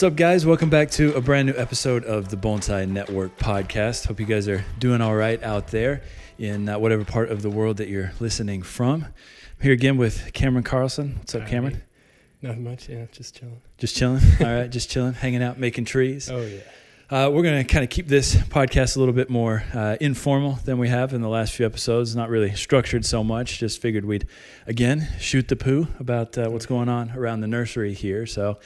What's up, guys? Welcome back to a brand new episode of the Bonsai Network podcast. Hope you guys are doing all right out there in whatever part of the world that you're listening from. I'm here again with Cameron Carlson. What's up, Cameron? Not much, yeah, just chilling. Just chilling? All right, just chilling, hanging out, making trees. Oh, yeah. We're going to kind of keep this podcast a little bit more informal than we have in the last few episodes. Not really structured so much. Just figured we'd, again, shoot the poo about what's going on around the nursery here. So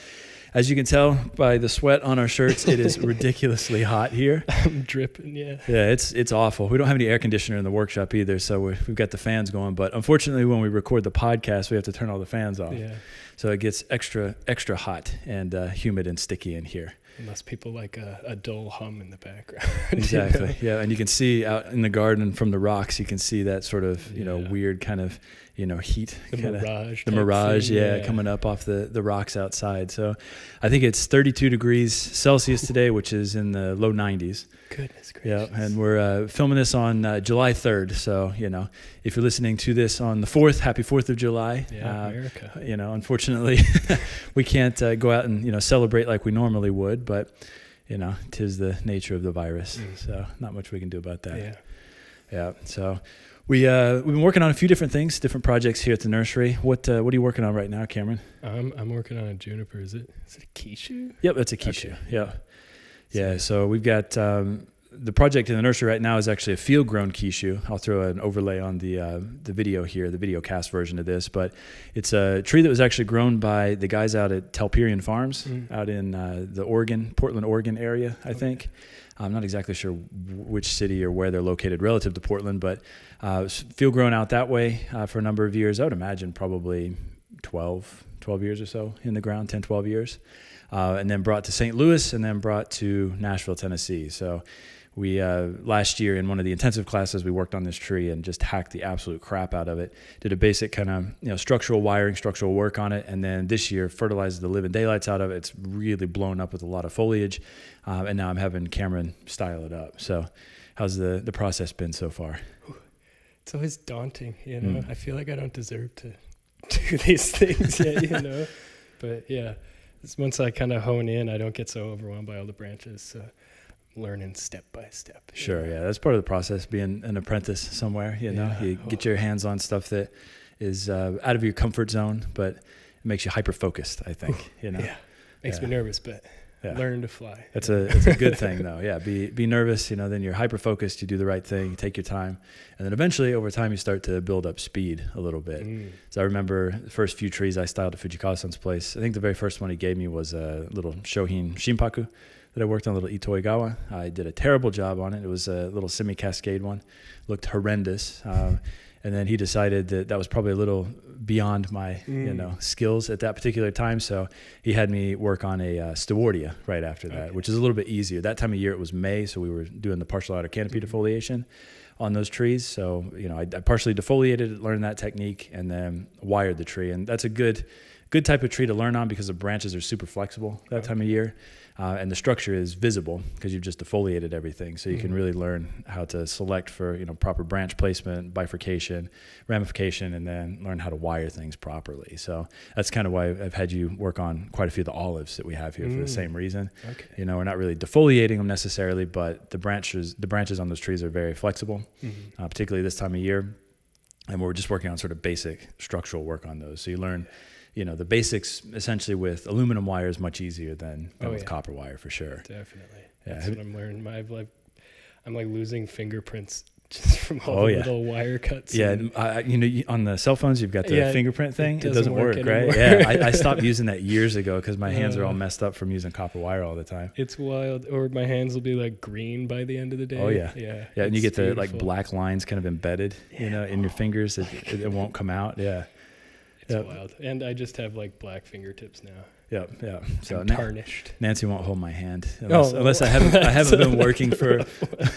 as you can tell by the sweat on our shirts, it is ridiculously hot here. I'm dripping, yeah. Yeah, it's awful. We don't have any air conditioner in the workshop either, so we've got the fans going. But unfortunately, when we record the podcast, we have to turn all the fans off. Yeah. So it gets extra hot and humid and sticky in here. Unless people like a dull hum in the background. Exactly. Yeah, and you can see out in the garden from the rocks, you can see that sort of, weird kind of, heat. The mirage. The mirage, thing, coming up off the rocks outside. So I think it's 32 degrees Celsius today, which is in the low 90s. Goodness gracious. Yeah, and we're filming this on July 3rd. So, if you're listening to this on the 4th, happy 4th of July. Yeah, America. Unfortunately, we can't go out and, celebrate like we normally would, but, 'tis the nature of the virus. So not much we can do about that. Yeah. Yeah, so we've been working on a few different things, different projects here at the nursery. What are you working on right now, Cameron? I'm working on a juniper. Is it a Kishu? Yep, that's a Kishu. Okay. Yeah. Yeah, so we've got the project in the nursery right now is actually a field-grown Kishu. I'll throw an overlay on the video here, the video cast version of this. But it's a tree that was actually grown by the guys out at Talperian Farms out in the Portland, Oregon area, I think. I'm not exactly sure which city or where they're located relative to Portland, but field-grown out that way for a number of years. I would imagine probably 12 years or so in the ground, 10, 12 years. And then brought to St. Louis and then brought to Nashville, Tennessee. So we, last year in one of the intensive classes, we worked on this tree and just hacked the absolute crap out of it. Did a basic kind of, structural work on it. And then this year fertilized the living daylights out of it. It's really blown up with a lot of foliage. And now I'm having Cameron style it up. So how's the process been so far? It's always daunting, I feel like I don't deserve to do these things yet, But yeah. Once I kind of hone in, I don't get so overwhelmed by all the branches. So I'm learning step by step. Sure, yeah. That's part of the process, being an apprentice somewhere, You get your hands on stuff that is out of your comfort zone, but it makes you hyper-focused, I think, Yeah, makes me nervous, but learn to fly. It's a good thing, though. Yeah, be nervous, then you're hyper-focused, you do the right thing, you take your time, and then eventually, over time, you start to build up speed a little bit. So I remember the first few trees I styled at Fujikawa-san's place. I think the very first one he gave me was a little Shohin Shinpaku that I worked on, a little Itoigawa. I did a terrible job on it. It was a little semi-cascade one. Looked horrendous. And then he decided that was probably a little beyond my, skills at that particular time. So he had me work on a Stewardia right after that, which is a little bit easier. That time of year it was May, so we were doing the partial outer canopy defoliation on those trees. So, I partially defoliated, learned that technique, and then wired the tree. And that's a good type of tree to learn on because the branches are super flexible that time of year. And the structure is visible because you've just defoliated everything. So you can really learn how to select for, proper branch placement, bifurcation, ramification, and then learn how to wire things properly. So that's kind of why I've had you work on quite a few of the olives that we have here for the same reason. Okay. We're not really defoliating them necessarily, but the branches on those trees are very flexible, particularly this time of year. And we're just working on sort of basic structural work on those. So you learn the basics essentially with aluminum wire is much easier than with copper wire for sure. Definitely. Yeah. That's what I'm learning. I'm like losing fingerprints just from all the little wire cuts. Yeah. On the cell phones, you've got the fingerprint thing. It doesn't work, anymore. Right? Yeah. I stopped using that years ago because my hands are all messed up from using copper wire all the time. It's wild. Or my hands will be like green by the end of the day. Oh yeah. Yeah. Yeah. And you get the like black lines kind of embedded, in your fingers. It won't come out. Yeah. It's wild. And I just have like black fingertips now. Yeah. So tarnished. Nancy won't hold my hand unless I haven't been working for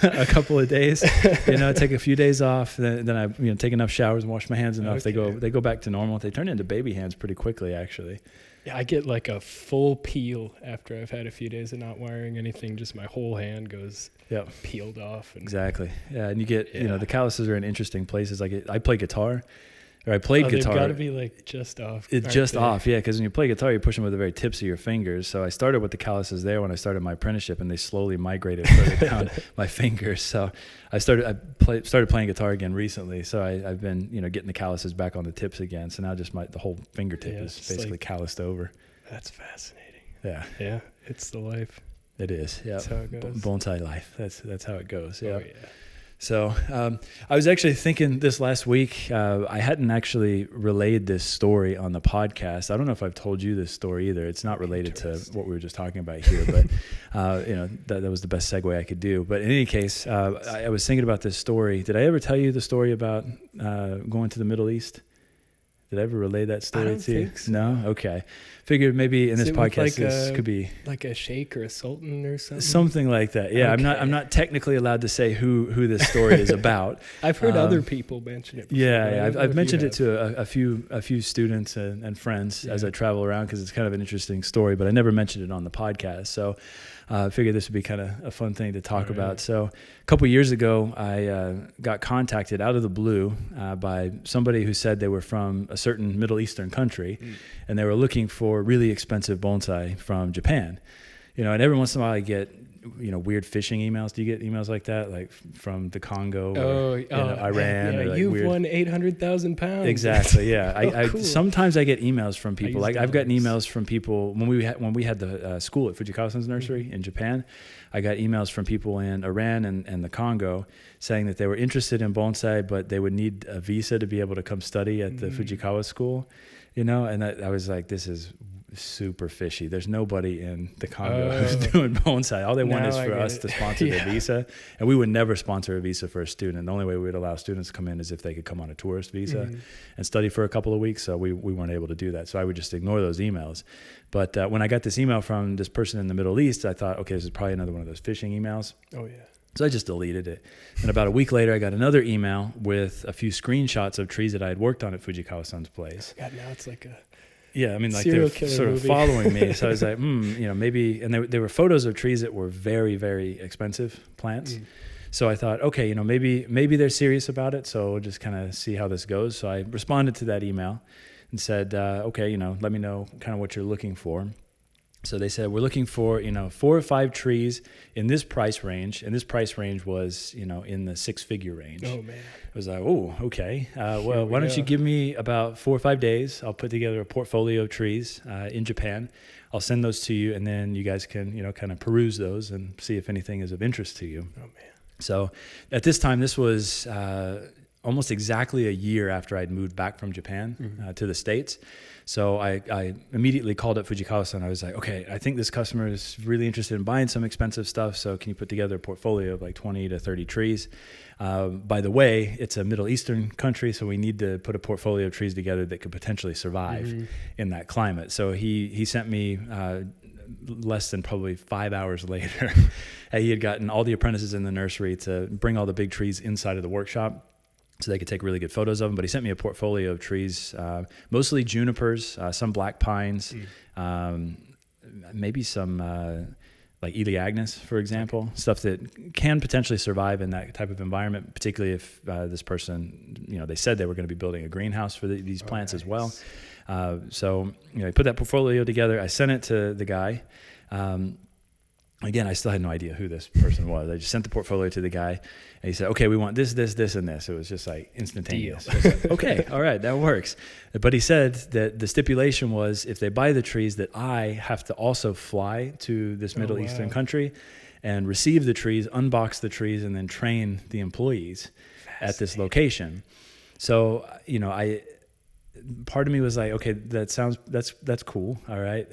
a couple of days. Take a few days off, then I take enough showers and wash my hands enough. Okay. They go back to normal. They turn into baby hands pretty quickly, actually. Yeah, I get like a full peel after I've had a few days of not wiring anything. Just my whole hand goes peeled off. Exactly. Yeah, and you get the calluses are in interesting places. Like I play guitar. or I played guitar. They've got to be like just off. It's just off, yeah, because when you play guitar, you push them with the very tips of your fingers. So I started with the calluses there when I started my apprenticeship, and they slowly migrated further down my fingers. So I started playing guitar again recently. So I've been, getting the calluses back on the tips again. So now just the whole fingertip is basically like, calloused over. That's fascinating. Yeah. Yeah, it's the life. It is, yeah. That's how it goes. Bonsai life. That's how it goes, yeah. Oh, yeah. So I was actually thinking this last week, I hadn't actually relayed this story on the podcast. I don't know if I've told you this story either. It's not related to what we were just talking about here, but that was the best segue I could do. But in any case, I was thinking about this story. Did I ever tell you the story about going to the Middle East? Did I ever relay that story to you? I don't think so. No? Okay. Figured maybe in this podcast this could be like a sheikh or a sultan or something. Something like that. Yeah, okay. I'm not technically allowed to say who this story is about. I've heard other people mention it before. Yeah, I've mentioned it to a few students and friends as I travel around, because it's kind of an interesting story, but I never mentioned it on the podcast. So I figured this would be kind of a fun thing to talk about. So a couple years ago, I got contacted out of the blue by somebody who said they were from a certain Middle Eastern country, and they were looking for really expensive bonsai from Japan. And every once in a while I get weird phishing emails. Do you get emails like that, like from the Congo or Iran? Yeah, or like you've won 800,000 pounds. Exactly. Yeah. Cool. Sometimes I get emails from people. Like I've gotten emails from people when we had the school at Fujikawa-san's nursery in Japan. I got emails from people in Iran and the Congo saying that they were interested in bonsai, but they would need a visa to be able to come study at the Fujikawa school. And I was like, this is super fishy. There's nobody in the Congo who's doing bonsai. All they want is for us to sponsor the visa, and we would never sponsor a visa for a student. The only way we would allow students to come in is if they could come on a tourist visa and study for a couple of weeks. So we weren't able to do that. So I would just ignore those emails. But when I got this email from this person in the Middle East, I thought, okay, this is probably another one of those phishing emails. Oh yeah. So I just deleted it. And about a week later, I got another email with a few screenshots of trees that I had worked on at Fujikawa-san's place. God, now it's like a like serial they're sort of movie. following me. So I was like, maybe. And they were photos of trees that were very, very expensive plants. So I thought, okay, maybe they're serious about it. So we'll just kind of see how this goes. So I responded to that email and said, okay, let me know kind of what you're looking for. So they said, we're looking for, 4 or 5 trees in this price range. And this price range was, in the 6-figure range. Oh, man. I was like, oh, okay. Well, why don't you give me about 4 or 5 days? I'll put together a portfolio of trees in Japan. I'll send those to you, and then you guys can, kind of peruse those and see if anything is of interest to you. Oh, man. So at this time, this was almost exactly a year after I'd moved back from Japan to the States. So I immediately called up Fujikawa-san. I was like, okay, I think this customer is really interested in buying some expensive stuff. So can you put together a portfolio of like 20 to 30 trees? By the way, it's a Middle Eastern country, so we need to put a portfolio of trees together that could potentially survive in that climate. So he sent me less than probably 5 hours later. He had gotten all the apprentices in the nursery to bring all the big trees inside of the workshop so they could take really good photos of them. But he sent me a portfolio of trees, mostly junipers, some black pines, maybe some like Elaeagnus, for example, stuff that can potentially survive in that type of environment, particularly if this person, they said they were going to be building a greenhouse for these plants as well. So I put that portfolio together. I sent it to the guy. Again, I still had no idea who this person was. I just sent the portfolio to the guy, and he said, okay, we want this, this, this, and this. It was just like instantaneous. Like, okay, all right, that works. But he said that the stipulation was if they buy the trees that I have to also fly to this Middle Eastern country and receive the trees, unbox the trees, and then train the employees at this location. So, part of me was like, okay, that's cool. All right.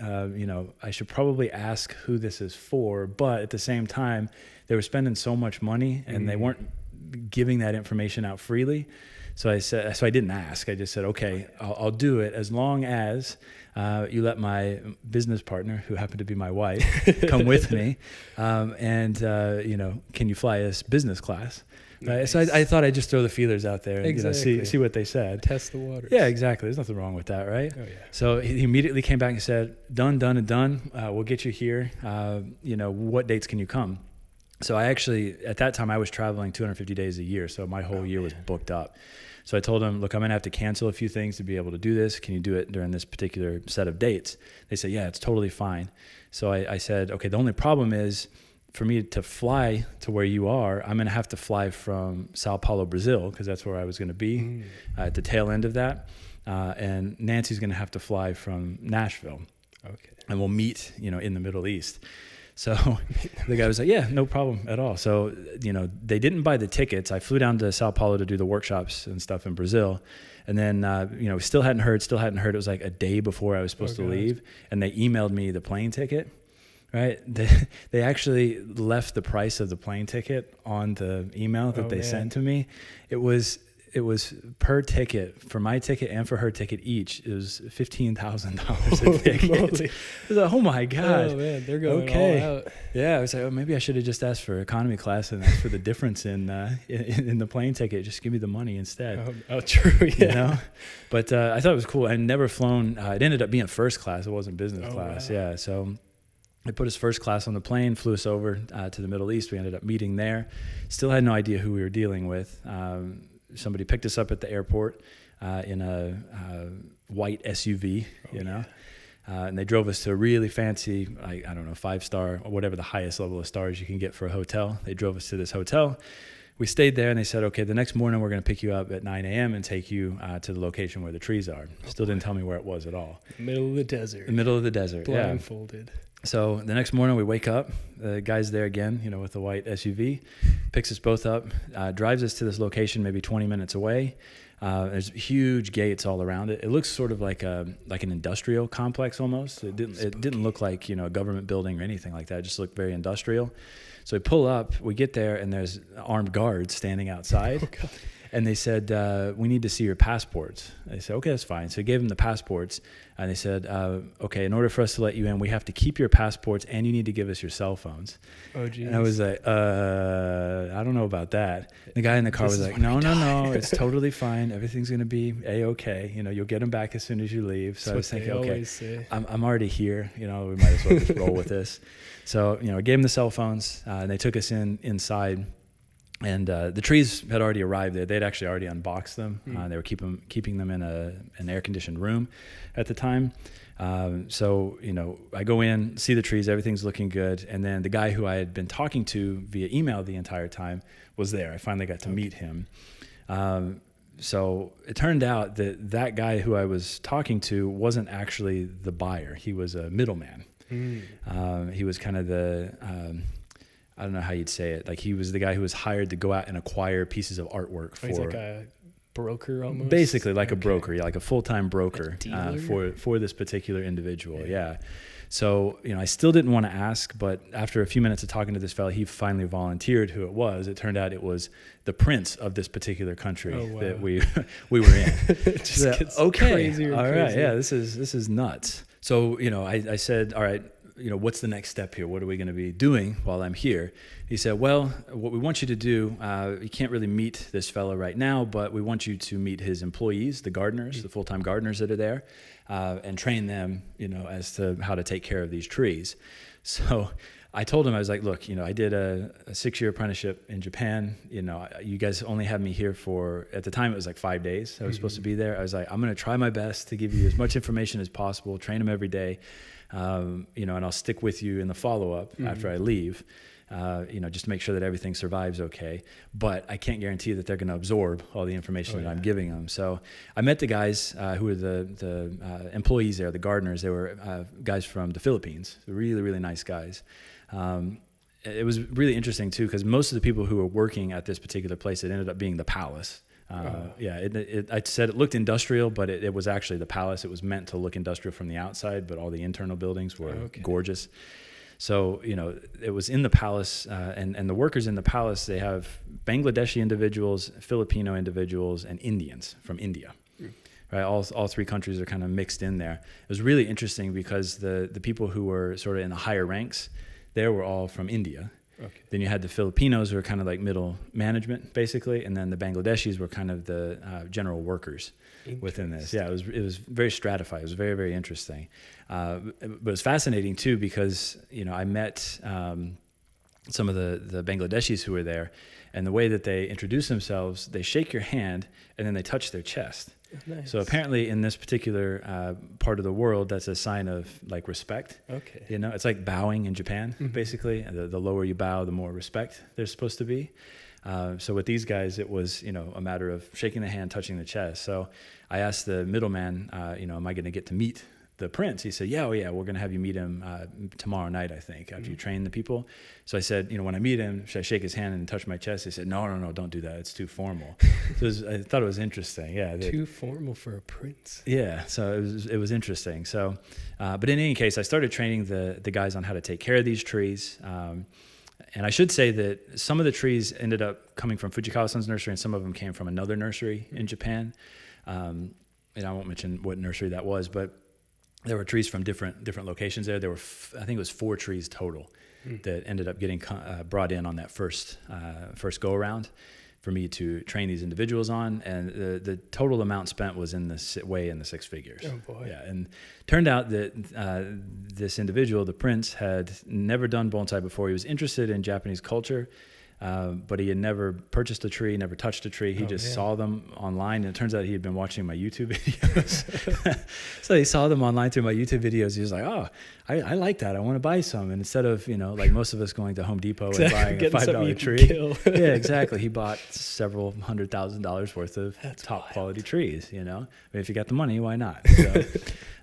I should probably ask who this is for, but at the same time, they were spending so much money and they weren't giving that information out freely. So I didn't ask. I just said, okay, I'll do it as long as you let my business partner, who happened to be my wife, come with me. Can you fly us business class? Nice. So I thought I'd just throw the feelers out there and exactly. see what they said. Test the waters. Yeah, exactly. There's nothing wrong with that, right? Oh, yeah. So he immediately came back and said, done, and done. We'll get you here. What dates can you come? So I actually, at that time, I was traveling 250 days a year. So my whole year was booked up. So I told them, look, I'm going to have to cancel a few things to be able to do this. Can you do it during this particular set of dates? They said, yeah, it's totally fine. So I said, okay, the only problem is for me to fly to where you are, I'm going to have to fly from Sao Paulo, Brazil, because that's where I was going to be at the tail end of that. And Nancy's going to have to fly from Nashville. Okay. And we'll meet, in the Middle East. So the guy was like, yeah, no problem at all. So, they didn't buy the tickets. I flew down to Sao Paulo to do the workshops and stuff in Brazil. And then, we still hadn't heard. It was like a day before I was supposed to leave. And they emailed me the plane ticket, right? They actually left the price of the plane ticket on the email that they sent to me. It was per ticket, for my ticket and for her ticket each. It was $15,000 a ticket. Moly. I was like, oh my God. Oh man, they're going all out. Yeah, I was like, maybe I should have just asked for economy class and asked for the difference in the plane ticket. Just give me the money instead. Oh, true. Yeah. But I thought it was cool. I'd never flown. It ended up being first class. It wasn't business class. Wow. Yeah. So they put us first class on the plane, flew us over to the Middle East. We ended up meeting there. Still had no idea who we were dealing with. Somebody picked us up at the airport in a white SUV, and they drove us to a really fancy, I don't know, 5-star or whatever the highest level of stars you can get for a hotel. They drove us to this hotel. We stayed there, and they said, okay, the next morning we're going to pick you up at 9 a.m. and take you to the location where the trees are. Still didn't tell me where it was at all. Middle of the desert. The middle of the desert, blindfolded. Yeah. So the next morning we wake up, the guy's there again, with the white SUV, picks us both up, drives us to this location maybe 20 minutes away. There's huge gates all around it. It looks sort of like an industrial complex almost. It didn't look like, a government building or anything like that. It just looked very industrial. So we pull up, we get there, and there's armed guards standing outside. Oh, God. And they said, we need to see your passports. I said, okay, that's fine. So I gave them the passports. And they said, okay, in order for us to let you in, we have to keep your passports and you need to give us your cell phones. Oh, geez. And I was like, I don't know about that. The guy in the car was like, no, it's totally fine. Everything's going to be A-okay. You'll get them back as soon as you leave. So I was thinking, okay, I'm already here. We might as well just roll with this. So, I gave them the cell phones and they took us inside. And the trees had already arrived there. They'd actually already unboxed them. They were keeping them in an air-conditioned room at the time. So, I go in, see the trees, everything's looking good. And then the guy who I had been talking to via email the entire time was there. I finally got to meet him. So it turned out that guy who I was talking to wasn't actually the buyer. He was a middleman. He was kind of I don't know how you'd say it. Like he was the guy who was hired to go out and acquire pieces of artwork for. He's like a broker almost. Basically, like a broker, like a full-time broker for this particular individual. Yeah. So I still didn't want to ask, but after a few minutes of talking to this fellow, he finally volunteered who it was. It turned out it was the prince of this particular country that we were in. It just gets crazier. All right. Crazier. Yeah. This is nuts. So I said, all right. What's the next step here? What are we going to be doing while I'm here? He said, well, what we want you to do, you can't really meet this fellow right now, but we want you to meet his employees, the gardeners, the full-time gardeners that are there, and train them, as to how to take care of these trees. So I told him, I was like, look, I did a 6-year apprenticeship in Japan. You guys only had me here for, at the time it was like 5 days. I was supposed to be there. I was like, I'm going to try my best to give you as much information as possible, train them every day. And I'll stick with you in the follow-up after I leave, just to make sure that everything survives okay. But I can't guarantee that they're going to absorb all the information that I'm giving them. So I met the guys who were the employees there, the gardeners. They were guys from the Philippines, really, really nice guys. It was really interesting, too, because most of the people who were working at this particular place, it ended up being the palace. I said it looked industrial, but it was actually the palace. It was meant to look industrial from the outside, but all the internal buildings were gorgeous. So, it was in the palace, and the workers in the palace, they have Bangladeshi individuals, Filipino individuals, and Indians from India. Right? All three countries are kind of mixed in there. It was really interesting because the people who were sort of in the higher ranks, they were all from India. Okay. Then you had the Filipinos who were kind of like middle management, basically, and then the Bangladeshis were kind of the general workers within this. Yeah, it was very stratified. It was very, very interesting. But it was fascinating, too, because, I met some of the Bangladeshis who were there, And the way that they introduce themselves, they shake your hand and then they touch their chest. Nice. So apparently in this particular part of the world, that's a sign of like respect. Okay. You know, it's like bowing in Japan, basically. The lower you bow, the more respect there's supposed to be. So with these guys, it was, you know, a matter of shaking the hand, touching the chest. So I asked the middleman, you know, am I going to get to meet the prince? He said, yeah, we're going to have you meet him tomorrow night, I think, after you train the people. So I said, you know, when I meet him, should I shake his hand and touch my chest? He said, no, don't do that. It's too formal. So I thought it was interesting. Yeah. Too formal for a prince. Yeah. So it was interesting. So, but in any case, I started training the guys on how to take care of these trees. And I should say that some of the trees ended up coming from Fujikawa-san's nursery, and some of them came from another nursery in Japan. And I won't mention what nursery that was, but there were trees from different locations there. There were, I think it was 4 trees total that ended up getting brought in on that first go around for me to train these individuals on. And the total amount spent was way in the 6 figures. Oh boy. Yeah. And turned out that this individual, the prince, had never done bonsai before. He was interested in Japanese culture, but he had never purchased a tree, never touched a tree. He just saw them online, and it turns out he had been watching my YouTube videos. So he saw them online through my YouTube videos. He was like, oh, I like that. I want to buy some. And instead of, you know, like most of us going to Home Depot and buying a $5 tree. Yeah, exactly. He bought several $100,000 worth of top quality trees, you know. I mean, if you got the money, why not? So,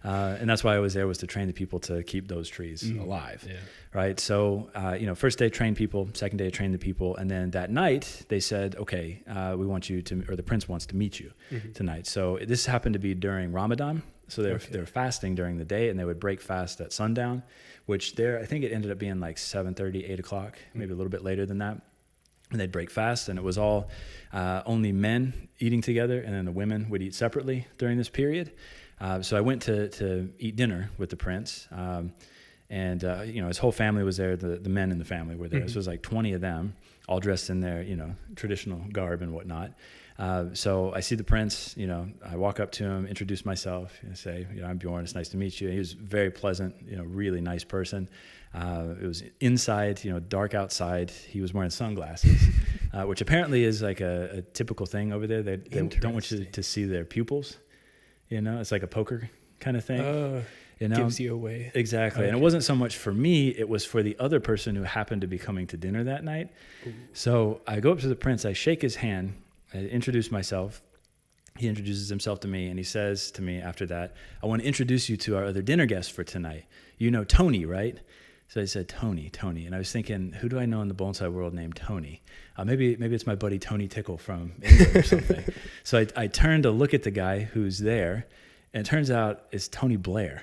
and that's why I was there, was to train the people to keep those trees alive. Yeah. Right. So, you know, first day train people, second day train the people. And then that night they said, okay, we want you to, or the prince wants to meet you tonight. So this happened to be during Ramadan. So they were fasting during the day, and they would break fast at sundown, which I think it ended up being like 7:30, 8 o'clock, maybe a little bit later than that. And they'd break fast, and it was all only men eating together, and then the women would eat separately during this period. So I went to eat dinner with the prince, and you know, his whole family was there. The men in the family were there. So it was like 20 of them, all dressed in their, you know, traditional garb and whatnot. So I see the prince, you know, I walk up to him, introduce myself, and say, you know, I'm Bjorn, it's nice to meet you. And he was very pleasant, you know, really nice person. It was inside, you know, dark outside. He was wearing sunglasses, which apparently is like a typical thing over there. They don't want you to see their pupils, you know, it's like a poker kind of thing. You know? Gives you away. Exactly. Okay. And it wasn't so much for me, it was for the other person who happened to be coming to dinner that night. Ooh. So I go up to the prince, I shake his hand, I introduce myself. He introduces himself to me, and he says to me after that, I want to introduce you to our other dinner guest for tonight. You know Tony, right? So I said, Tony. And I was thinking, who do I know in the bonsai world named Tony? Maybe it's my buddy Tony Tickle from England or something. So I turned to look at the guy who's there, and it turns out it's Tony Blair.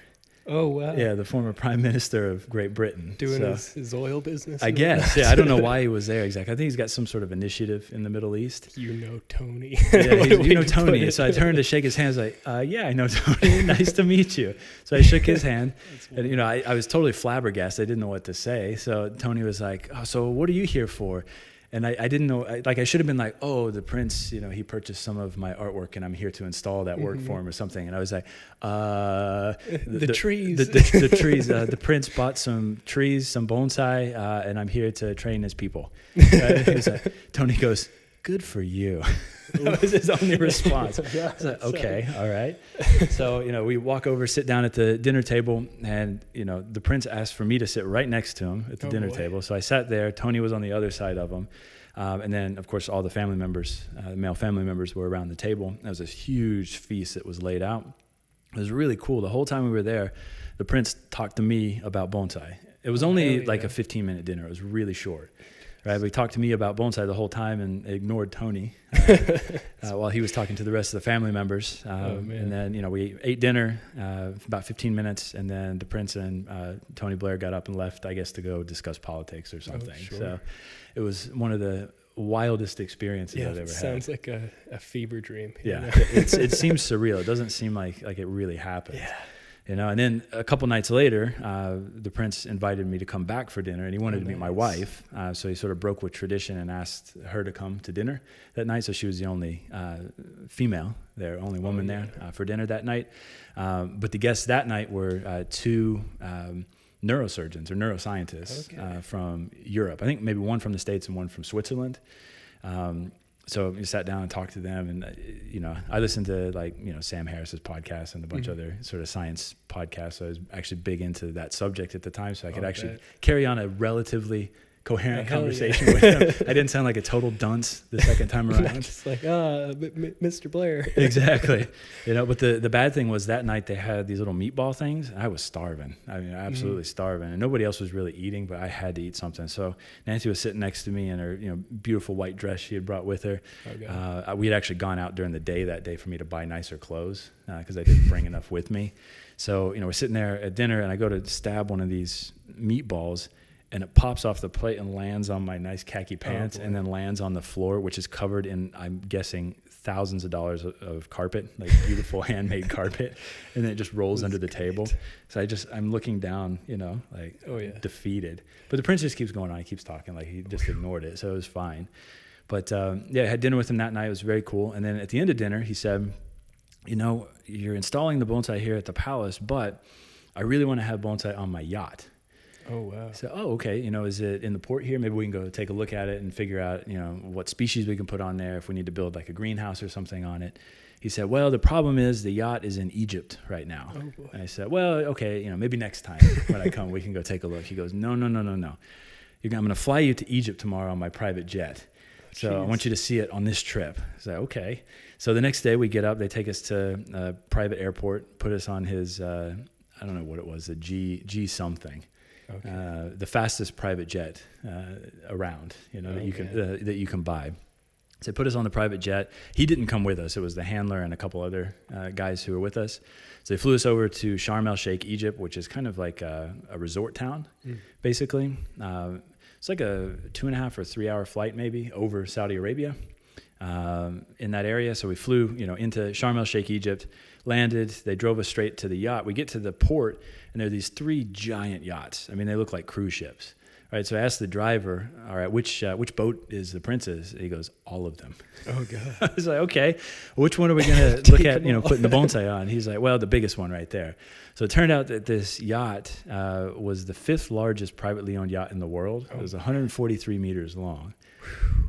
Oh, wow. Yeah, the former Prime Minister of Great Britain. Doing his oil business? I guess. Yeah, I don't know why he was there exactly. I think he's got some sort of initiative in the Middle East. You know Tony. Yeah, you know Tony. So I turned to shake his hand. I was like, yeah, I know Tony. Nice to meet you. So I shook his hand. And, you know, I was totally flabbergasted. I didn't know what to say. So Tony was like, oh, so what are you here for? And I didn't know, I should have been like, oh, the prince, you know, he purchased some of my artwork and I'm here to install that work for him or something. And I was like, the trees. The trees. The prince bought some trees, some bonsai, and I'm here to train his people. Tony goes, good for you. That was his only response. I was like, okay, all right. So, you know, we walk over, sit down at the dinner table, and, you know, the prince asked for me to sit right next to him at the dinner table. So I sat there. Tony was on the other side of him. And then, of course, all the family members, the male family members were around the table. There was this huge feast that was laid out. It was really cool. The whole time we were there, the prince talked to me about bonsai. It was only like a 15-minute dinner. It was really short. Right, we talked to me about bonsai the whole time and ignored Tony while he was talking to the rest of the family members. And then, you know, we ate dinner about 15 minutes, and then the prince and Tony Blair got up and left, I guess, to go discuss politics or something. Oh, sure. So it was one of the wildest experiences I've ever had. Sounds like a fever dream. Yeah, it seems surreal. It doesn't seem like it really happened. Yeah. You know, and then a couple nights later, the prince invited me to come back for dinner, and he wanted to meet my wife. So he sort of broke with tradition and asked her to come to dinner that night. So she was the only female there, only woman there for dinner that night. But the guests that night were 2 neurosurgeons or neuroscientists from Europe. I think maybe one from the States and one from Switzerland. So we sat down and talked to them, and I listened to Sam Harris's podcast and a bunch of other sort of science podcasts. So I was actually big into that subject at the time, so I could actually carry on a relatively coherent conversation with them. I didn't sound like a total dunce the second time around. Not just like, Mr. Blair. Exactly. But the bad thing was that night they had these little meatball things. I was starving. I mean, absolutely starving. And nobody else was really eating, but I had to eat something. So Nancy was sitting next to me in her beautiful white dress she had brought with her. Okay. We had actually gone out during the day that day for me to buy nicer clothes because I didn't bring enough with me. So, we're sitting there at dinner, and I go to stab one of these meatballs, and it pops off the plate and lands on my nice khaki pants and then lands on the floor, which is covered in, I'm guessing, thousands of dollars of carpet, like beautiful handmade carpet. And then it just rolls under the table. So I'm looking down, defeated. But the prince just keeps going on. He keeps talking like he just ignored it. So it was fine. But I had dinner with him that night. It was very cool. And then at the end of dinner, he said, you're installing the bonsai here at the palace, but I really want to have bonsai on my yacht. Oh, wow. So, okay, is it in the port here? Maybe we can go take a look at it and figure out, what species we can put on there if we need to build like a greenhouse or something on it. He said, well, the problem is the yacht is in Egypt right now. Oh, boy. And I said, well, okay, maybe next time when I come, we can go take a look. He goes, no. I'm going to fly you to Egypt tomorrow on my private jet. So I want you to see it on this trip. I said, okay. So the next day we get up, they take us to a private airport, put us on his, I don't know what it was, a G something. Okay. The fastest private jet around, that you can buy. So they put us on the private jet. He didn't come with us. It was the handler and a couple other guys who were with us. So they flew us over to Sharm el-Sheikh, Egypt, which is kind of like a resort town, basically. It's like a 2.5 or 3 hour flight maybe over Saudi Arabia in that area. So we flew, into Sharm el-Sheikh, Egypt, landed. They drove us straight to the yacht. We get to the port, and there are these 3 giant yachts. I mean, they look like cruise ships. All right, so I asked the driver, all right, which boat is the prince's? He goes, all of them. Oh, God. I was like, okay, which one are we going to look at, putting the bonsai on? He's like, well, the biggest one right there. So it turned out that this yacht was the 5th largest privately owned yacht in the world. It was 143 meters long.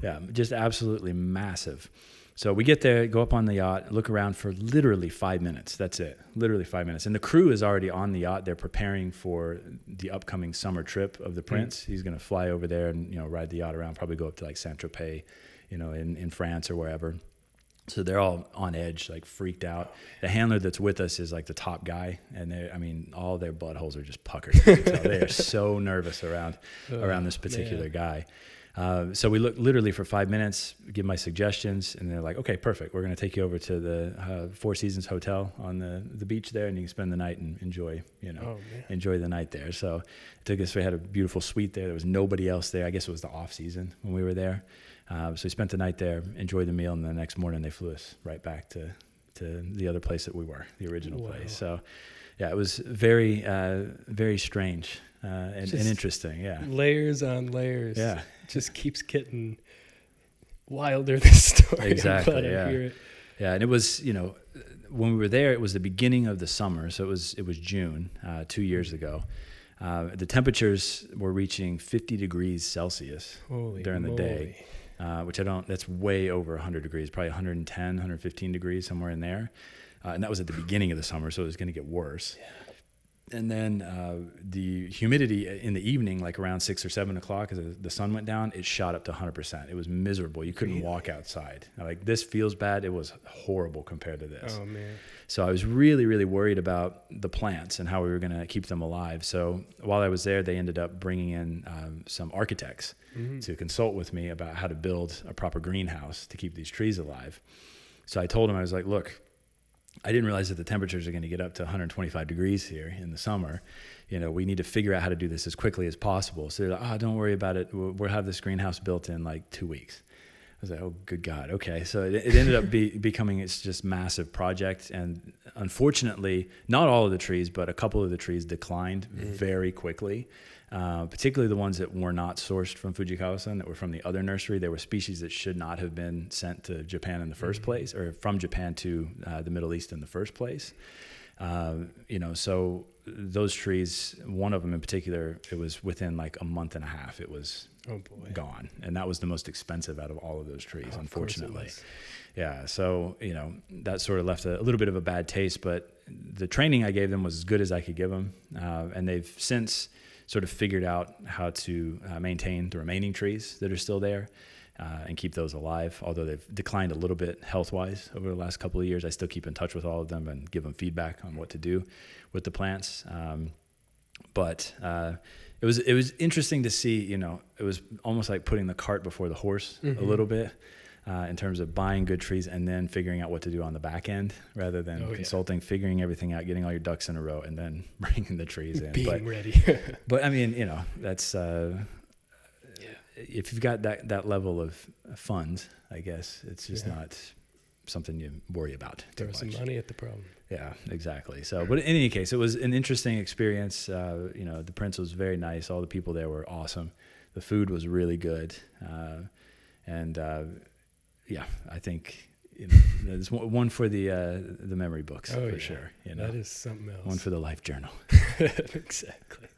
Yeah, just absolutely massive. So we get there, go up on the yacht, look around for literally 5 minutes. That's it, literally 5 minutes. And the crew is already on the yacht. They're preparing for the upcoming summer trip of the prince. He's going to fly over there and ride the yacht around, probably go up to like Saint-Tropez, in France or wherever. So they're all on edge, like freaked out. The handler that's with us is like the top guy, and all their buttholes are just puckered. So they are so nervous around this particular guy. So we looked literally for 5 minutes, give my suggestions, and they're like, okay, perfect. We're going to take you over to the Four Seasons Hotel on the beach there, and you can spend the night and enjoy the night there. So it took us, we had a beautiful suite there. There was nobody else there. I guess it was the off season when we were there. So we spent the night there, enjoyed the meal, and the next morning they flew us right back to the other place that we were, the original place. So yeah, it was very, very strange and interesting. Yeah. Layers on layers. Yeah. Just keeps getting wilder, this story. Exactly. I'm glad I hear it. Yeah, and it was, when we were there, it was the beginning of the summer, so it was June 2 years ago. The temperatures were reaching 50 degrees Celsius during the day, which that's way over 100 degrees, probably 110, 115 degrees, somewhere in there. And that was at the beginning of the summer, so it was going to get worse. Yeah. And then the humidity in the evening, like around 6 or 7 o'clock, as the sun went down, it shot up to 100%. It was miserable. You couldn't walk outside. Like, this feels bad. It was horrible compared to this. Oh, man. So I was really, really worried about the plants and how we were going to keep them alive. So while I was there, they ended up bringing in some architects to consult with me about how to build a proper greenhouse to keep these trees alive. So I told them, I was like, look, I didn't realize that the temperatures are going to get up to 125 degrees here in the summer. We need to figure out how to do this as quickly as possible. So they're like, don't worry about it. We'll have this greenhouse built in like 2 weeks. I was like, oh, good God. Okay. So it ended up becoming this just massive project. And unfortunately, not all of the trees, but a couple of the trees declined very quickly. Particularly the ones that were not sourced from Fujikawa-san, that were from the other nursery. They were species that should not have been sent to Japan in the first place, or from Japan to the Middle East in the first place. So those trees, one of them in particular, it was within like a month and a half, it was gone. And that was the most expensive out of all of those trees, unfortunately. Yeah. So, that sort of left a little bit of a bad taste, but the training I gave them was as good as I could give them. And they've since sort of figured out how to maintain the remaining trees that are still there. And keep those alive, although they've declined a little bit health-wise over the last couple of years. I still keep in touch with all of them and give them feedback on what to do with the plants. But it was interesting to see. It was almost like putting the cart before the horse a little bit in terms of buying good trees and then figuring out what to do on the back end, rather than consulting, figuring everything out, getting all your ducks in a row, and then bringing the trees in. Being ready. But I mean, that's. If you've got that level of funds, I guess it's just not something you worry about too much. Throw some money at the problem. Yeah, exactly. So, but in any case, it was an interesting experience. The prince was very nice. All the people there were awesome. The food was really good. I think there's one for the memory books for sure. That is something else. One for the life journal. Exactly.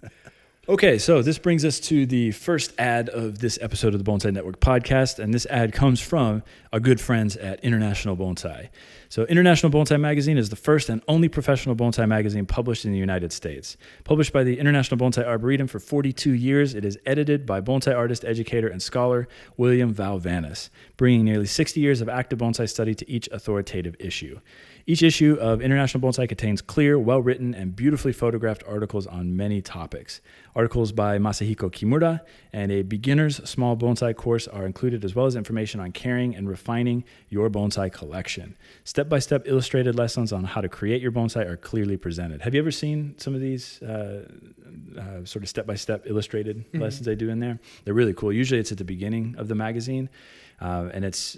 Okay, so this brings us to the first ad of this episode of the Bonsai Network podcast, and this ad comes from our good friends at International Bonsai. So International Bonsai Magazine is the first and only professional bonsai magazine published in the United States. Published by the International Bonsai Arboretum for 42 years, it is edited by bonsai artist, educator, and scholar William Valvanis, bringing nearly 60 years of active bonsai study to each authoritative issue. Each issue of International Bonsai contains clear, well-written, and beautifully photographed articles on many topics. Articles by Masahiko Kimura and a beginner's small bonsai course are included, as well as information on caring and refining your bonsai collection. Step-by-step illustrated lessons on how to create your bonsai are clearly presented. Have you ever seen some of these sort of step-by-step illustrated lessons they do in there? They're really cool. Usually it's at the beginning of the magazine, and it's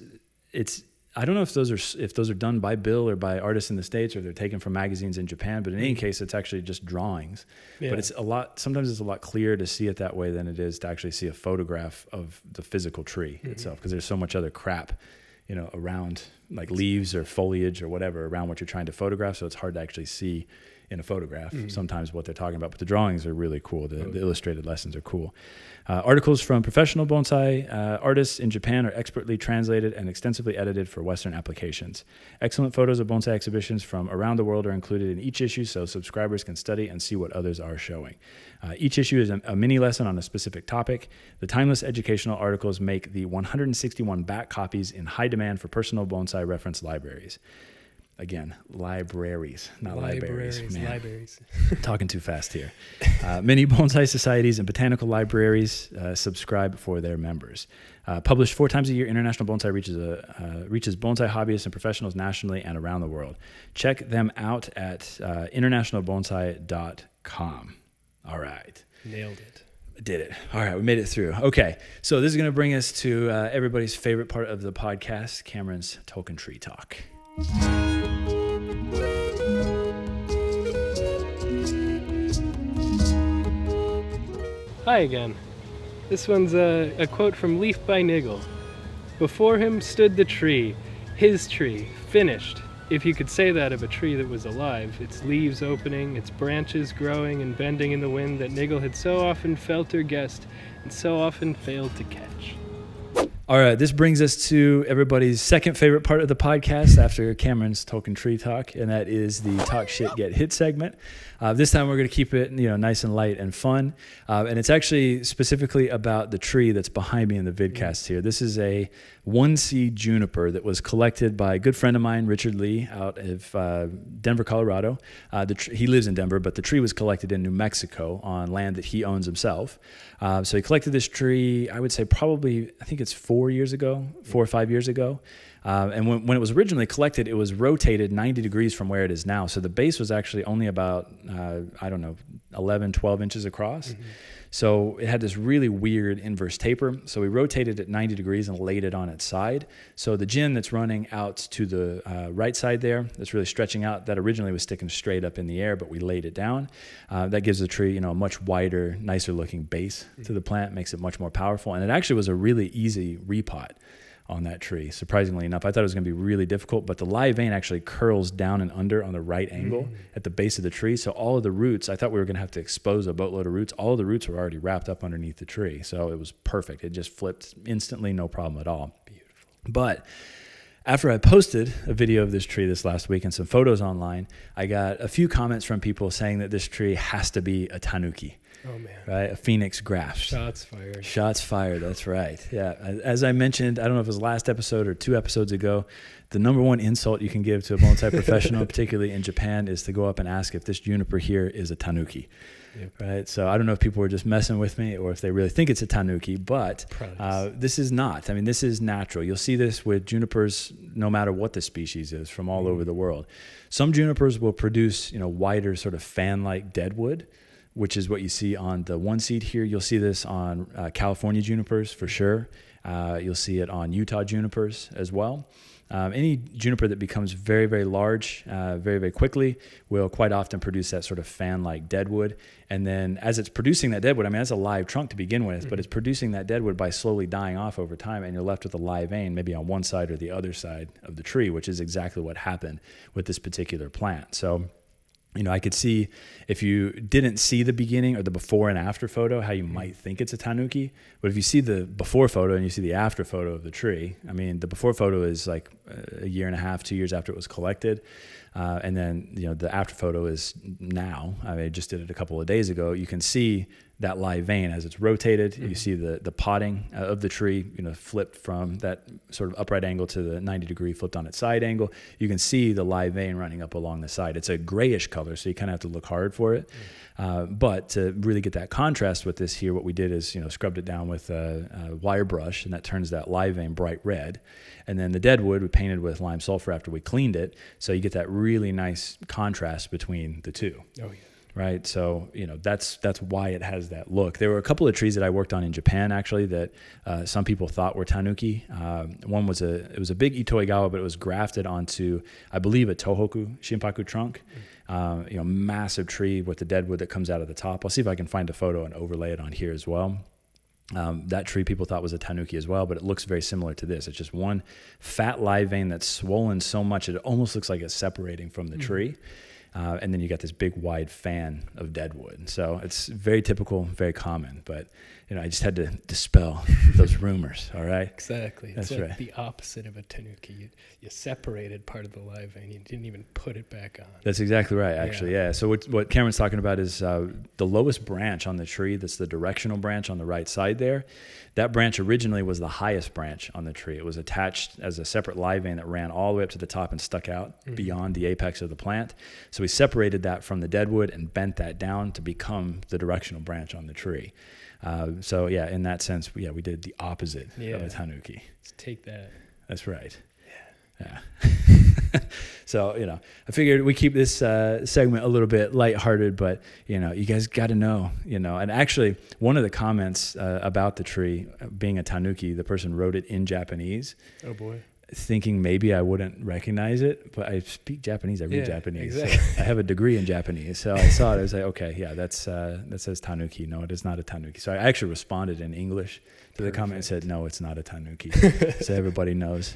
I don't know if those are done by Bill or by artists in the States, or they're taken from magazines in Japan, but in any case, it's actually just drawings. Yeah. But sometimes it's a lot clearer to see it that way than it is to actually see a photograph of the physical tree itself, because there's so much other crap, around, like leaves or foliage or whatever around what you're trying to photograph. So it's hard to actually see in a photograph sometimes what they're talking about, but the drawings are really cool. The illustrated lessons are cool. Articles from professional bonsai artists in Japan are expertly translated and extensively edited for Western applications. Excellent photos of bonsai exhibitions from around the world are included in each issue, so subscribers can study and see what others are showing. Each issue is a mini lesson on a specific topic. The timeless educational articles make the 161 back copies in high demand for personal bonsai reference libraries. Again, libraries, not libraries. Man, libraries. Talking too fast here. Many bonsai societies and botanical libraries subscribe for their members. Published 4 times a year, International Bonsai reaches bonsai hobbyists and professionals nationally and around the world. Check them out at internationalbonsai.com. All right. Nailed it. Did it. All right, we made it through. Okay, so this is going to bring us to everybody's favorite part of the podcast, Cameron's Token Tree Talk. Hi again. This one's a quote from Leaf by Niggle. Before him stood the tree, his tree, finished. If you could say that of a tree that was alive, its leaves opening, its branches growing and bending in the wind that Niggle had so often felt or guessed and so often failed to catch. All right, this brings us to everybody's second favorite part of the podcast after Cameron's Token Tree Talk, and that is the Talk Shit Get Hit segment. This time we're going to keep it nice and light and fun, and it's actually specifically about the tree that's behind me in the vidcast here. This is a 1C juniper that was collected by a good friend of mine, Richard Lee, out of Denver, Colorado. He lives in Denver, but the tree was collected in New Mexico on land that he owns himself. So he collected this tree, I would say probably, I think it's 4 or 5 years ago. And when it was originally collected, it was rotated 90 degrees from where it is now. So the base was actually only about, 11, 12 inches across. Mm-hmm. So it had this really weird inverse taper. So we rotated it 90 degrees and laid it on its side. So the gin that's running out to the right side there, that's really stretching out, that originally was sticking straight up in the air, but we laid it down. That gives the tree, a much wider, nicer looking base to the plant, makes it much more powerful. And it actually was a really easy repot. on that tree. Surprisingly enough, I thought it was going to be really difficult, but the live vein actually curls down and under on the right angle at the base of the tree. So all of the roots, I thought we were going to have to expose a boatload of roots. All of the roots were already wrapped up underneath the tree. So it was perfect. It just flipped instantly, no problem at all. Beautiful. But after I posted a video of this tree this last week and some photos online, I got a few comments from people saying that this tree has to be a tanuki. Oh, man. Right? A phoenix graft. Shots fired. Shots fired. That's right. Yeah. As I mentioned, I don't know if it was last episode or 2 episodes ago, the number one insult you can give to a bonsai professional, particularly in Japan, is to go up and ask if this juniper here is a tanuki. Yep. Right. So I don't know if people were just messing with me or if they really think it's a tanuki, but this is not. I mean, this is natural. You'll see this with junipers, no matter what the species is, from all over the world. Some junipers will produce, wider sort of fan-like deadwood, which is what you see on the one seed here. You'll see this on California junipers for sure. You'll see it on Utah junipers as well. Any juniper that becomes very, very large very, very quickly will quite often produce that sort of fan-like deadwood. And then as it's producing that deadwood, I mean, that's a live trunk to begin with, but it's producing that deadwood by slowly dying off over time, and you're left with a live vein, maybe on one side or the other side of the tree, which is exactly what happened with this particular plant. So, I could see if you didn't see the beginning or the before and after photo, how you might think it's a tanuki. But if you see the before photo and you see the after photo of the tree, I mean, the before photo is like a year and a half, 2 years after it was collected. And then, the after photo is now. I mean, I just did it a couple of days ago. You can see that live vein as it's rotated. You see the potting of the tree, flipped from that sort of upright angle to the 90-degree flipped on its side angle. You can see the live vein running up along the side. It's a grayish color, so you kind of have to look hard for it. But to really get that contrast with this here, what we did is, scrubbed it down with a wire brush, and that turns that live vein bright red. And then the deadwood we painted with lime sulfur after we cleaned it, so you get that really nice contrast between the two. Oh, yeah. Right. So, that's why it has that look. There were a couple of trees that I worked on in Japan, actually, that some people thought were tanuki. One was it was a big Itoigawa, but it was grafted onto, I believe, a Tohoku Shinpaku trunk. Massive tree with the deadwood that comes out of the top. I'll see if I can find a photo and overlay it on here as well. That tree people thought was a tanuki as well, but it looks very similar to this. It's just one fat live vein that's swollen so much it almost looks like it's separating from the tree. And then you got this big wide fan of deadwood. So it's very typical, very common. But, I just had to dispel those rumors, all right? Exactly. That's it's like right. the opposite of a tanuki. You separated part of the live vein. You didn't even put it back on. That's exactly right, actually, yeah. So what Cameron's talking about is the lowest branch on the tree, that's the directional branch on the right side there. That branch originally was the highest branch on the tree. It was attached as a separate live vein that ran all the way up to the top and stuck out beyond the apex of the plant. So we separated that from the deadwood and bent that down to become the directional branch on the tree. In that sense, we did the opposite of a tanuki. Let's take that. That's right. Yeah. So, I figured we keep this segment a little bit lighthearted, but, you guys got to know, and actually one of the comments about the tree being a tanuki, the person wrote it in Japanese. Oh, boy. Thinking maybe I wouldn't recognize it, but I speak Japanese. I read Japanese. Exactly. So I have a degree in Japanese. So I saw it. I was like, okay, yeah, that says tanuki. No, it is not a tanuki. So I actually responded in English to the comment and said, no, it's not a tanuki. So everybody knows,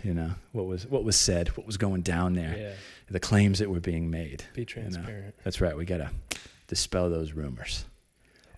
what was said, what was going down there, the claims that were being made. Be transparent. That's right. We got to dispel those rumors.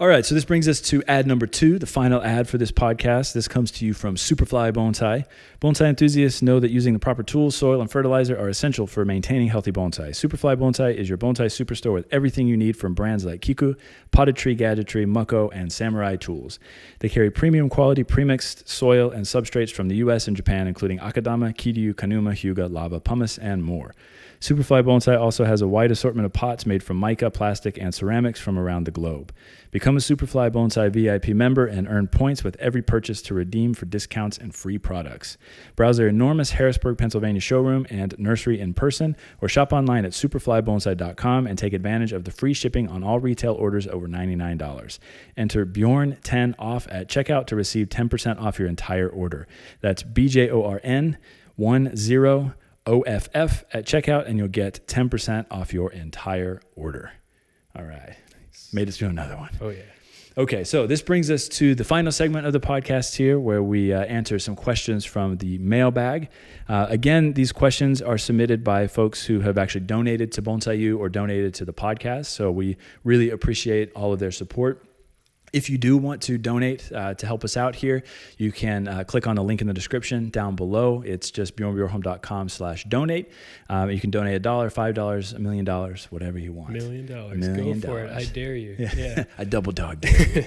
All right, so this brings us to ad number 2, the final ad for this podcast. This comes to you from Superfly Bonsai. Bonsai enthusiasts know that using the proper tools, soil, and fertilizer are essential for maintaining healthy bonsai. Superfly Bonsai is your bonsai superstore with everything you need from brands like Kiku, Potted Tree Gadgetry, Mucko, and Samurai Tools. They carry premium quality premixed soil and substrates from the U.S. and Japan, including Akadama, Kiryu, Kanuma, Hyuga, Lava, Pumice, and more. Superfly Bonsai also has a wide assortment of pots made from mica, plastic, and ceramics from around the globe. Become a Superfly Bonsai VIP member and earn points with every purchase to redeem for discounts and free products. Browse their enormous Harrisburg, Pennsylvania showroom and nursery in person, or shop online at superflybonsai.com and take advantage of the free shipping on all retail orders over $99. Enter Bjorn10 off at checkout to receive 10% off your entire order. That's BJORN 10 OFF at checkout, and you'll get 10% off your entire order. All right. Nice. Made us do another one. Oh, yeah. Okay, so this brings us to the final segment of the podcast here, where we answer some questions from the mailbag. Again, these questions are submitted by folks who have actually donated to Bonsai-U or donated to the podcast, so we really appreciate all of their support. If you do want to donate to help us out here, you can click on the link in the description down below. It's just bjornbjornhome.com/donate. You can donate $1, $5, $1 million, whatever you want. $1 million. Go for it. I dare you. Yeah. I double dog dare you.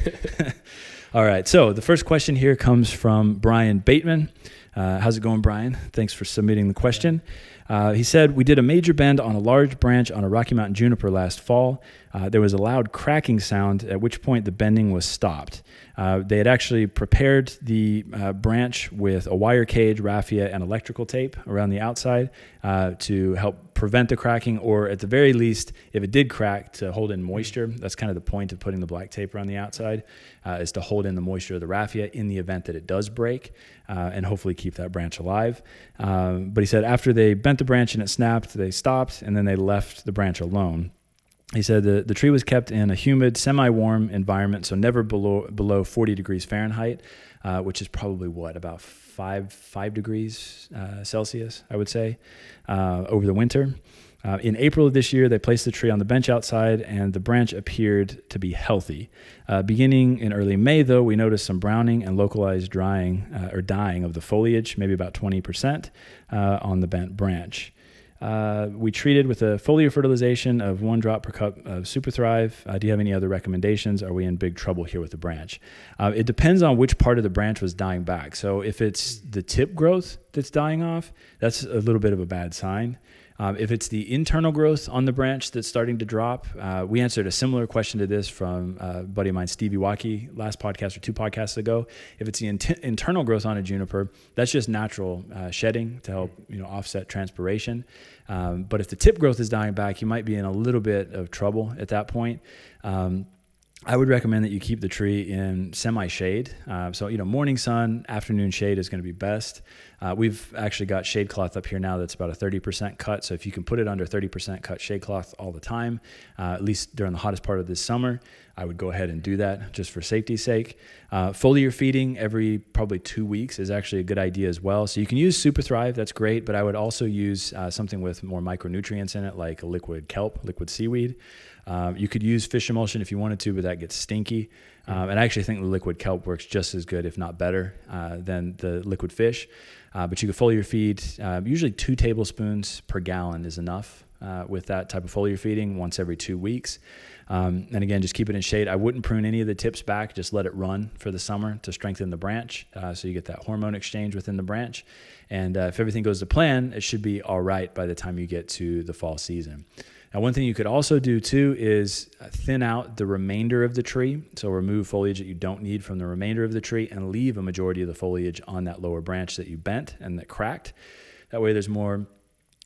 All right. So the first question here comes from Brian Bateman. How's it going, Brian? Thanks for submitting the question. He said, we did a major bend on a large branch on a Rocky Mountain juniper last fall. There was a loud cracking sound, at which point the bending was stopped. They had actually prepared the branch with a wire cage, raffia, and electrical tape around the outside to help prevent the cracking, or at the very least, if it did crack, to hold in moisture. That's kind of the point of putting the black tape around the outside, is to hold in the moisture of the raffia in the event that it does break, and hopefully keep that branch alive. But he said after they bent the branch and it snapped, they stopped, and then they left the branch alone. He said the tree was kept in a humid, semi-warm environment, so never below 40 degrees Fahrenheit, which is probably about 5 degrees Celsius, I would say, over the winter. In April of this year, they placed the tree on the bench outside, and the branch appeared to be healthy. Beginning in early May, though, we noticed some browning and localized dying of the foliage, maybe about 20% on the bent branch. We treated with a foliar fertilization of 1 drop per cup of Super Thrive. Do you have any other recommendations? Are we in big trouble here with the branch? It depends on which part of the branch was dying back. So if it's the tip growth that's dying off, that's a little bit of a bad sign. If it's the internal growth on the branch that's starting to drop, we answered a similar question to this from a buddy of mine, Stevie Waukee, last podcast or 2 podcasts ago. If it's the internal growth on a juniper, that's just natural shedding to help offset transpiration. But if the tip growth is dying back, you might be in a little bit of trouble at that point. I would recommend that you keep the tree in semi-shade. So, morning sun, afternoon shade is going to be best. We've actually got shade cloth up here now that's about a 30% cut. So if you can put it under 30% cut shade cloth all the time, at least during the hottest part of this summer, I would go ahead and do that just for safety's sake. Foliar feeding every probably 2 weeks is actually a good idea as well. So you can use Super Thrive, that's great, but I would also use something with more micronutrients in it, like a liquid kelp, liquid seaweed. You could use fish emulsion if you wanted to, but that gets stinky. And I actually think the liquid kelp works just as good, if not better, than the liquid fish. But you could foliar feed, usually 2 tablespoons per gallon is enough with that type of foliar feeding once every 2 weeks. And again, just keep it in shade. I wouldn't prune any of the tips back. Just let it run for the summer to strengthen the branch, so you get that hormone exchange within the branch. And if everything goes to plan, it should be all right by the time you get to the fall season. Now, one thing you could also do too is thin out the remainder of the tree. So remove foliage that you don't need from the remainder of the tree and leave a majority of the foliage on that lower branch that you bent and that cracked. That way there's more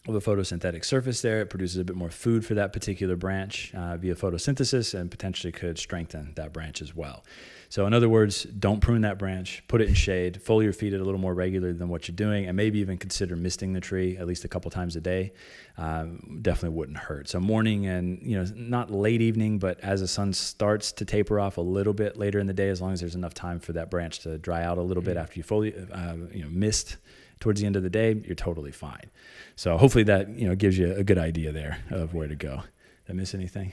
of a photosynthetic surface there. It produces a bit more food for that particular branch via photosynthesis, and potentially could strengthen that branch as well. So in other words, don't prune that branch, put it in shade, foliar feed it a little more regularly than what you're doing, and maybe even consider misting the tree at least a couple times a day. Definitely wouldn't hurt. So morning and, not late evening, but as the sun starts to taper off a little bit later in the day, as long as there's enough time for that branch to dry out a little bit after you mist towards the end of the day, you're totally fine. So hopefully that, gives you a good idea there of where to go. Did I miss anything?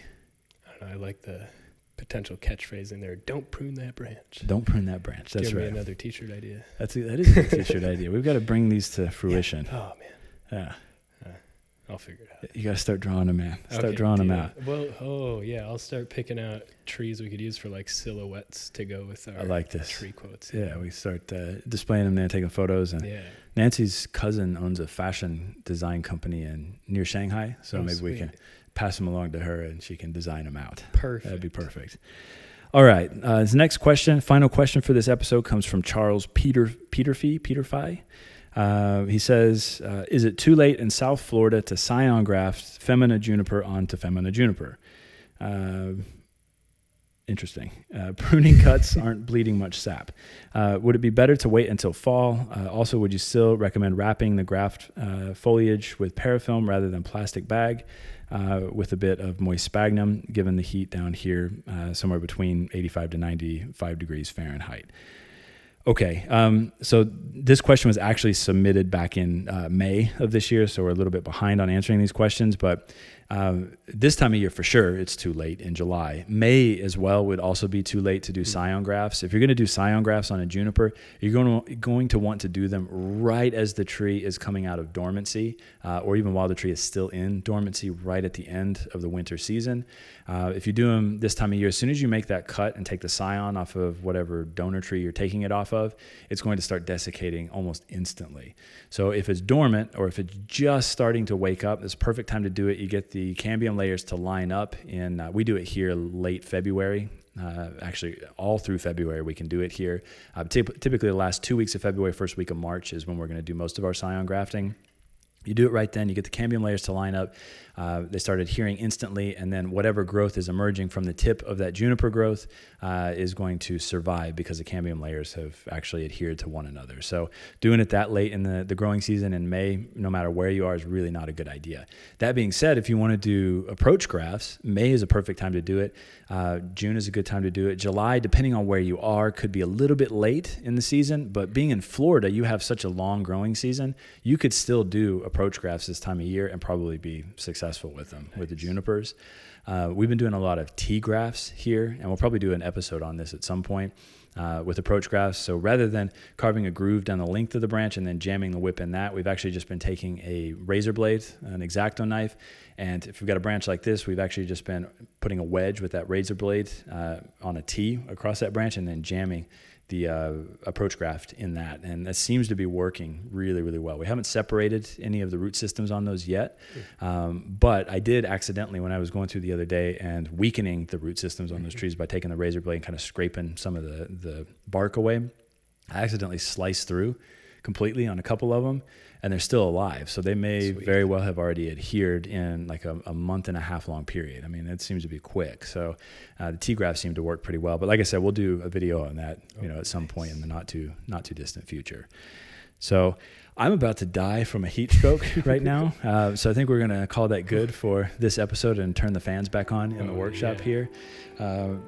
I don't know. I like the potential catchphrase in there. Don't prune that branch. Don't prune that branch. That's Give right. me another t-shirt idea. That is a good t-shirt idea. We've got to bring these to fruition. Yeah. Oh, man. Yeah. I'll figure it out. You got to start drawing them, man. Start drawing them out. Well, I'll start picking out trees we could use for like silhouettes to go with our tree quotes. Yeah, we start displaying them there, taking photos. And Nancy's cousin owns a fashion design company near Shanghai, so maybe we can pass them along to her and she can design them out. Perfect. That'd be perfect. All right. This next question, final question for this episode, comes from Charles Peterfy. He says, is it too late in South Florida to scion graft Femina juniper onto Femina juniper? Interesting. Pruning cuts aren't bleeding much sap. Would it be better to wait until fall? Also, would you still recommend wrapping the graft foliage with parafilm rather than plastic bag with a bit of moist sphagnum, given the heat down here, somewhere between 85 to 95 degrees Fahrenheit? Okay, so this question was actually submitted back in May of this year, so we're a little bit behind on answering these questions, but this time of year for sure it's too late in July. May as well would also be too late to do scion grafts. If you're going to do scion grafts on a juniper, you're going to want to do them right as the tree is coming out of dormancy, or even while the tree is still in dormancy, right at the end of the winter season. If you do them this time of year, as soon as you make that cut and take the scion off of whatever donor tree you're taking it off of, it's going to start desiccating almost instantly. So if it's dormant or if it's just starting to wake up, it's a perfect time to do it. You get the cambium layers to line up we do it here late February. Actually, all through February, we can do it here. Typically, the last 2 weeks of February, first week of March is when we're going to do most of our scion grafting. You do it right then. You get the cambium layers to line up. They start adhering instantly, and then whatever growth is emerging from the tip of that juniper growth is going to survive because the cambium layers have actually adhered to one another. So doing it that late in the growing season in May, no matter where you are, is really not a good idea. That being said, if you want to do approach grafts, May is a perfect time to do it. June is a good time to do it. July, depending on where you are, could be a little bit late in the season, but being in Florida, you have such a long growing season, you could still do approach grafts this time of year and probably be successful with them, with the junipers. We've been doing a lot of tea grafts here, and we'll probably do an episode on this at some point with approach grafts. So rather than carving a groove down the length of the branch and then jamming the whip in that, we've actually just been taking a razor blade, an X-Acto knife, and if we've got a branch like this, we've actually just been putting a wedge with that razor blade on a T across that branch and then jamming the approach graft in that, and that seems to be working really, really well. We haven't separated any of the root systems on those yet, but I did accidentally when I was going through the other day and weakening the root systems on those trees by taking the razor blade and kind of scraping some of the bark away. I accidentally sliced through completely on a couple of them, and they're still alive. So they may very well have already adhered in like a month and a half long period. I mean, it seems to be quick. So the T-grafts seem to work pretty well. But like I said, we'll do a video on that, at some point in the not too distant future. So I'm about to die from a heat stroke right now. So I think we're going to call that good for this episode and turn the fans back on in the workshop here.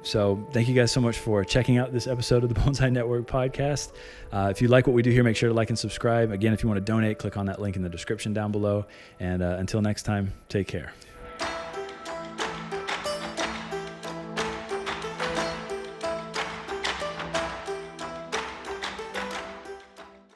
So thank you guys so much for checking out this episode of the Bonsai Network podcast. If you like what we do here, make sure to like and subscribe. Again, if you want to donate, click on that link in the description down below. And until next time, take care.